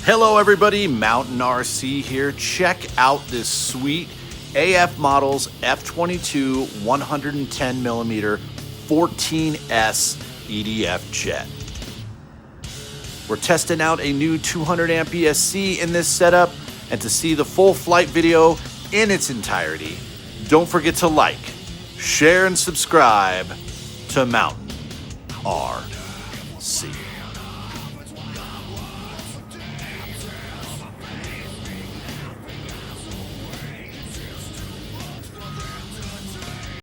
Hello everybody, Mountain RC here. Check out this sweet AF Models F22 110mm 14S Edf Jet. We're testing out a new 200 amp ESC in this setup, and to see the full flight video in its entirety, don't forget to like, share, and subscribe to Mountain RC.